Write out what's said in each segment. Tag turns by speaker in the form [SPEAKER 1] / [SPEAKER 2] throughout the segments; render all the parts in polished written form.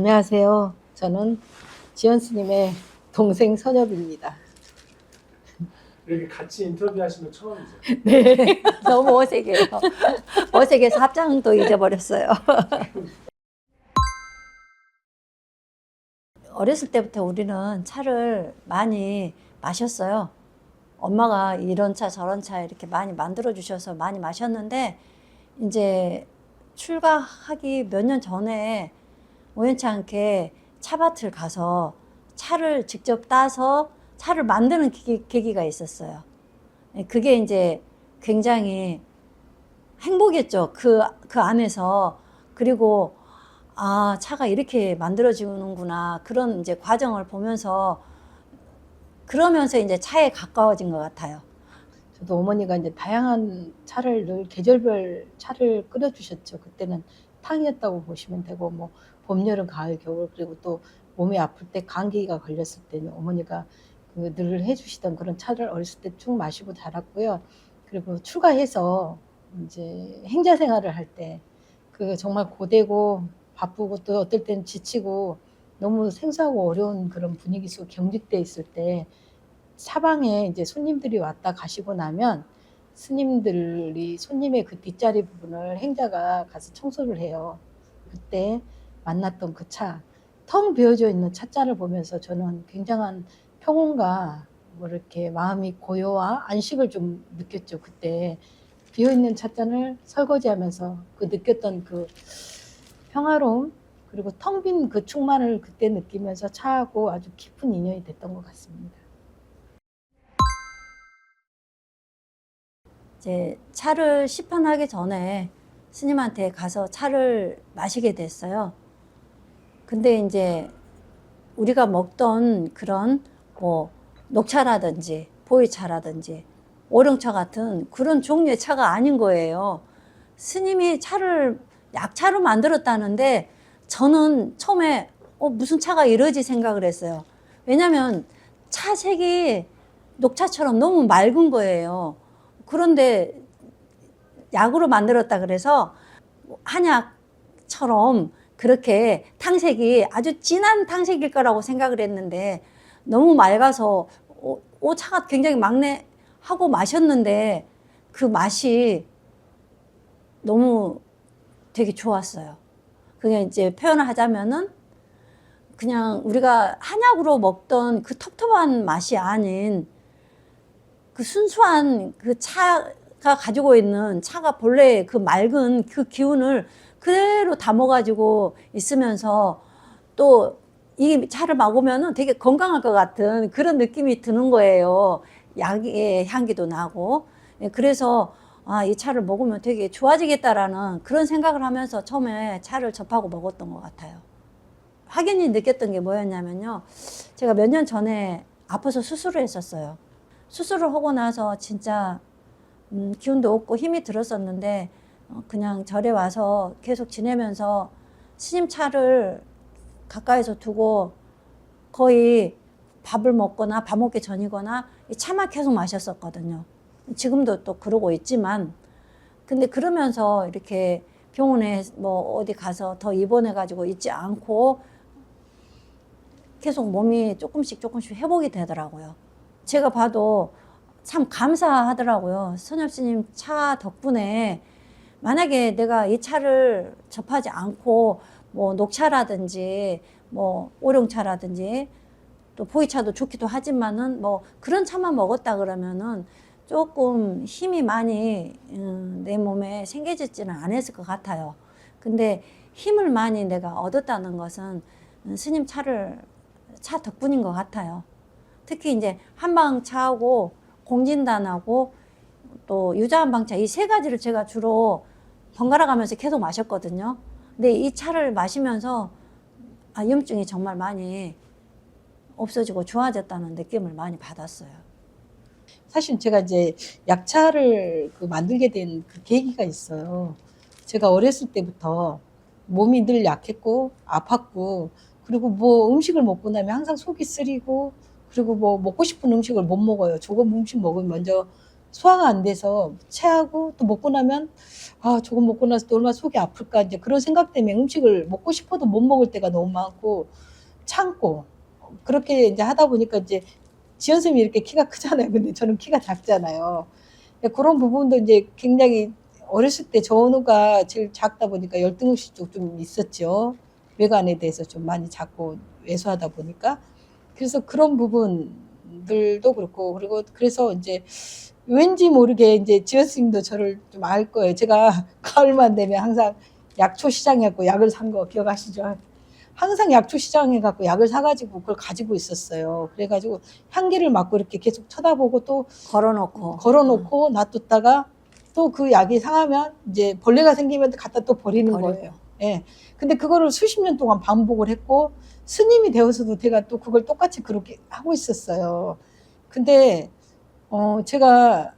[SPEAKER 1] 안녕하세요. 저는 지연 스님의 동생 선엽입니다.
[SPEAKER 2] 이렇게 같이 인터뷰하시면 처음이죠.
[SPEAKER 3] 네, 너무 어색해요. 어색해서 합장도 잊어버렸어요. 어렸을 때부터 우리는 차를 많이 마셨어요. 엄마가 이런 차 저런 차 이렇게 많이 만들어 주셔서 많이 마셨는데, 이제 출가하기 몇 년 전에 우연치 않게 차밭을 가서 차를 직접 따서 차를 만드는 계기가 있었어요. 그게 이제 굉장히 행복했죠. 그 안에서. 그리고, 아, 차가 이렇게 만들어지는구나. 그런 이제 과정을 보면서, 그러면서 이제 차에 가까워진 것 같아요.
[SPEAKER 1] 저도 어머니가 이제 다양한 차를 늘 계절별 차를 끓여주셨죠. 그때는 탕이었다고 보시면 되고, 뭐 봄, 여름, 가을, 겨울, 그리고 또 몸이 아플 때 감기가 걸렸을 때는 어머니가 늘 해주시던 그런 차를 어렸을 때 쭉 마시고 자랐고요. 그리고 출가해서 이제 행자 생활을 할 때 정말 고되고 바쁘고 또 어떨 때는 지치고 너무 생소하고 어려운 그런 분위기 속 경직돼 있을 때 사방에 이제 손님들이 왔다 가시고 나면 손님의 그 뒷자리 부분을 행자가 가서 청소를 해요. 그때 만났던 그 차, 텅 비어져 있는 찻잔을 보면서 저는 굉장한 평온과 뭐 이렇게 마음이 고요와 안식을 좀 느꼈죠. 그때 비어있는 찻잔을 설거지하면서 느꼈던 그 평화로움, 그리고 텅 빈 그 충만을 그때 느끼면서 차하고 아주 깊은 인연이 됐던 것 같습니다.
[SPEAKER 3] 이제 차를 시판하기 전에 스님한테 가서 차를 마시게 됐어요. 근데 이제 우리가 먹던 그런 뭐 녹차라든지 보이차라든지 오룡차 같은 그런 종류의 차가 아닌 거예요. 스님이 차를 약차로 만들었다는데 저는 처음에 무슨 차가 이러지 생각을 했어요. 왜냐면 차 색이 녹차처럼 너무 맑은 거예요. 그런데 약으로 만들었다 그래서 한약처럼 그렇게 탕색이 아주 진한 탕색일 거라고 생각을 했는데 너무 맑아서 차가 굉장히 맑네 하고 마셨는데 그 맛이 너무 되게 좋았어요. 그게 이제 표현을 하자면은 그냥 우리가 한약으로 먹던 그 텁텁한 맛이 아닌 그 순수한 그 차가 가지고 있는 차가 본래 그 맑은 그 기운을 그대로 담아가지고 있으면서 또 이 차를 먹으면은 되게 건강할 것 같은 그런 느낌이 드는 거예요. 약의 향기도 나고. 그래서 이 차를 먹으면 되게 좋아지겠다라는 그런 생각을 하면서 처음에 차를 접하고 먹었던 것 같아요. 확연히 느꼈던 게 뭐였냐면요. 제가 몇 년 전에 아파서 수술을 했었어요. 수술을 하고 나서 진짜 기운도 없고 힘이 들었었는데 그냥 절에 와서 계속 지내면서 스님 차를 가까이서 두고 거의 밥을 먹거나 밥 먹기 전이거나 이 차만 계속 마셨었거든요. 지금도 또 그러고 있지만 근데 그러면서 이렇게 병원에 뭐 어디 가서 더 입원해가지고 있지 않고 계속 몸이 조금씩 회복이 되더라고요. 제가 봐도 참 감사하더라고요. 선엽 스님 차 덕분에 만약에 내가 이 차를 접하지 않고 뭐 녹차라든지 뭐 오룡차라든지 또 보이차도 좋기도 하지만은 뭐 그런 차만 먹었다 그러면은 조금 힘이 많이 내 몸에 생겨지지는 않았을 것 같아요. 근데 힘을 많이 내가 얻었다는 것은 스님 차 덕분인 것 같아요. 특히 이제 한방차하고 공진단하고 또 유자한방차 이 세 가지를 제가 주로 번갈아 가면서 계속 마셨거든요. 근데 이 차를 마시면서 염증이 정말 많이 없어지고 좋아졌다는 느낌을 많이 받았어요.
[SPEAKER 1] 사실 제가 이제 약차를 만들게 된 그 계기가 있어요. 제가 어렸을 때부터 몸이 늘 약했고 아팠고, 그리고 뭐 음식을 먹고 나면 항상 속이 쓰리고, 그리고 뭐 먹고 싶은 음식을 못 먹어요. 조금 음식 먹으면 먼저 소화가 안 돼서 체하고 또 먹고 나면 아 조금 먹고 나서 또 얼마나 속이 아플까 이제 그런 생각 때문에 음식을 먹고 싶어도 못 먹을 때가 너무 많고 참고 그렇게 이제 하다 보니까 이제 지연 쌤이 이렇게 키가 크잖아요. 근데 저는 키가 작잖아요. 그런 부분도 이제 굉장히 어렸을 때 전우가 제일 작다 보니까 열등의식도 좀 있었죠. 외관에 대해서 좀 많이 작고 왜소하다 보니까. 그래서 그런 부분들도 그렇고 그리고 그래서 이제 왠지 모르게 이제 지연 스님도 저를 좀 알 거예요. 제가 가을만 되면 항상 약초 시장에 갖고 약을 산 거 기억하시죠? 항상 약초 시장에 갖고 약을 사가지고 그걸 가지고 있었어요. 그래가지고 향기를 맡고 이렇게 계속 쳐다보고 또 걸어놓고 놔뒀다가 또 그 약이 상하면 이제 벌레가 생기면 갖다 또 버리는 거예요. 예. 근데 그거를 수십 년 동안 반복을 했고 스님이 되어서도 제가 또 그걸 똑같이 그렇게 하고 있었어요. 근데 제가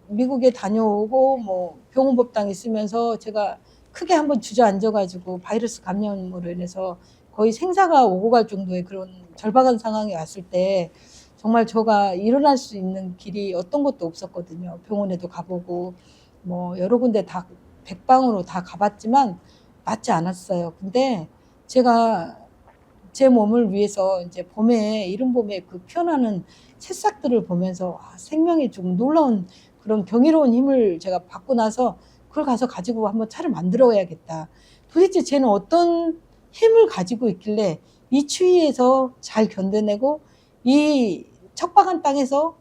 [SPEAKER 1] 미국에 다녀오고 뭐 병원법당 있으면서 제가 크게 한번 주저앉아가지고 바이러스 감염으로 인해서 거의 생사가 오고 갈 정도의 그런 절박한 상황이 왔을 때 정말 제가 일어날 수 있는 길이 어떤 것도 없었거든요. 병원에도 가보고 뭐 여러 군데 다 백방으로 다 가봤지만 낫지 않았어요. 근데 제가 제 몸을 위해서 이제 봄에 이른 봄에 그 피어나는 새싹들을 보면서 생명의 좀 놀라운 그런 경이로운 힘을 제가 받고 나서 그걸 가서 가지고 한번 차를 만들어야겠다. 도대체 쟤는 어떤 힘을 가지고 있길래 이 추위에서 잘 견뎌내고 이 척박한 땅에서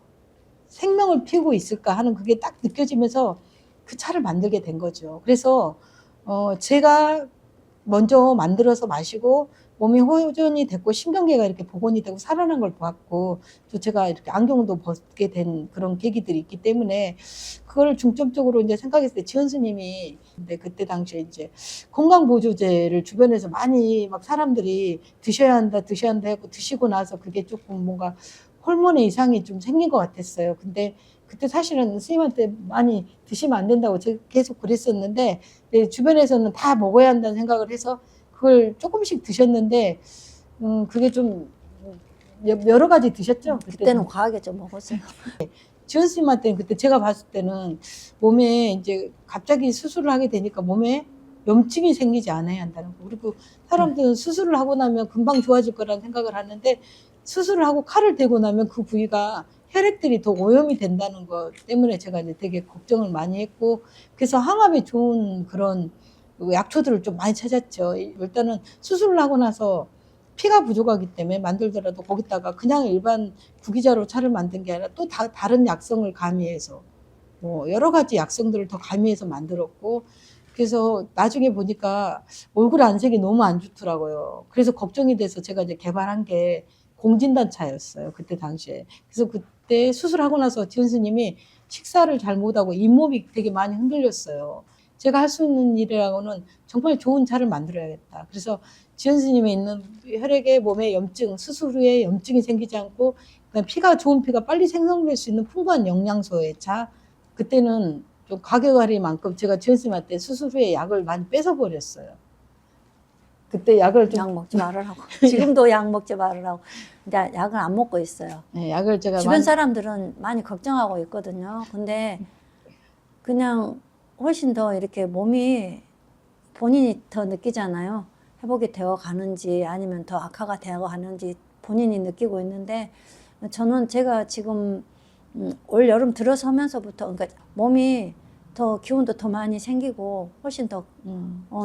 [SPEAKER 1] 생명을 피우고 있을까 하는 그게 딱 느껴지면서 그 차를 만들게 된 거죠. 그래서 제가 먼저 만들어서 마시고 몸이 호전이 됐고 신경계가 이렇게 복원이 되고 살아난 걸 봤고 또 제가 이렇게 안경도 벗게 된 그런 계기들이 있기 때문에 그걸 중점적으로 이제 생각했을 때 지연 스님이 근데 그때 당시에 이제 건강보조제를 주변에서 많이 막 사람들이 드셔야 한다 하고 드시고 나서 그게 조금 뭔가 호르몬의 이상이 좀 생긴 것 같았어요. 근데 그때 사실은 스님한테 많이 드시면 안 된다고 제가 계속 그랬었는데 주변에서는 다 먹어야 한다는 생각을 해서 그걸 조금씩 드셨는데 그게 좀 여러 가지 드셨죠?
[SPEAKER 3] 그때는 과하게 좀 먹었어요.
[SPEAKER 1] 지연 스님한테는 그때 제가 봤을 때는 몸에 이제 갑자기 수술을 하게 되니까 몸에 염증이 생기지 않아야 한다는 거. 그리고 사람들은 수술을 하고 나면 금방 좋아질 거라는 생각을 하는데 수술을 하고 칼을 대고 나면 그 부위가 혈액들이 더 오염이 된다는 것 때문에 제가 이제 되게 걱정을 많이 했고 그래서 항암에 좋은 그런 약초들을 좀 많이 찾았죠. 일단은 수술을 하고 나서 피가 부족하기 때문에 만들더라도 거기다가 그냥 일반 구기자로 차를 만든 게 아니라 또 다른 약성을 가미해서 뭐 여러 가지 약성들을 더 가미해서 만들었고 그래서 나중에 보니까 얼굴 안색이 너무 안 좋더라고요. 그래서 걱정이 돼서 제가 이제 개발한 게 공진단 차였어요. 그때 당시에. 그래서 그때 수술하고 나서 지연 스님이 식사를 잘 못하고 잇몸이 되게 많이 흔들렸어요. 제가 할 수 있는 일이라고는 정말 좋은 차를 만들어야겠다. 그래서 지연 스님에 있는 혈액에 몸에 염증, 수술 후에 염증이 생기지 않고 피가 좋은 피가 빨리 생성될 수 있는 풍부한 영양소의 차. 그때는 좀 가격할인만큼 제가 지연 스님한테 수술 후에 약을 많이 뺏어 버렸어요. 그때 약을 좀
[SPEAKER 3] 약 먹지 말으라고. 지금도 약 먹지 말으라고. 이제 약을 안 먹고 있어요.
[SPEAKER 1] 네, 약을 제가
[SPEAKER 3] 주변 사람들은 많이 걱정하고 있거든요. 근데 그냥 훨씬 더 이렇게 몸이 본인이 더 느끼잖아요. 회복이 되어 가는지 아니면 더 악화가 되어 가는지 본인이 느끼고 있는데 저는 제가 지금 올 여름 들어서면서부터 그러니까 몸이 더 기운도 더 많이 생기고 훨씬 더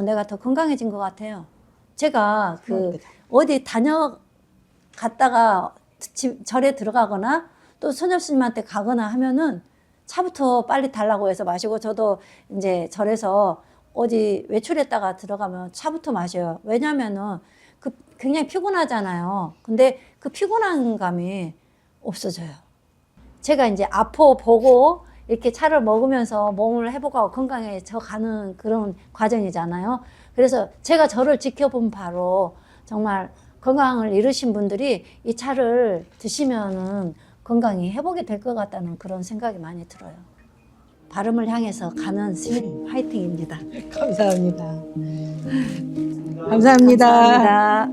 [SPEAKER 3] 내가 더 건강해진 것 같아요. 제가 어디 다녀갔다가 절에 들어가거나 또 선녀스님한테 가거나 하면은 차부터 빨리 달라고 해서 마시고 저도 이제 절에서 어디 외출했다가 들어가면 차부터 마셔요. 왜냐면은 굉장히 피곤하잖아요. 근데 그 피곤한 감이 없어져요. 제가 이제 아파 보고 이렇게 차를 먹으면서 몸을 회복하고 건강해져 가는 그런 과정이잖아요. 그래서 제가 저를 지켜본 바로 정말 건강을 잃으신 분들이 이 차를 드시면은 건강이 회복이 될 것 같다는 그런 생각이 많이 들어요. 발음을 향해서 가는 스님 화이팅입니다.
[SPEAKER 1] 감사합니다. 감사합니다.
[SPEAKER 3] 감사합니다.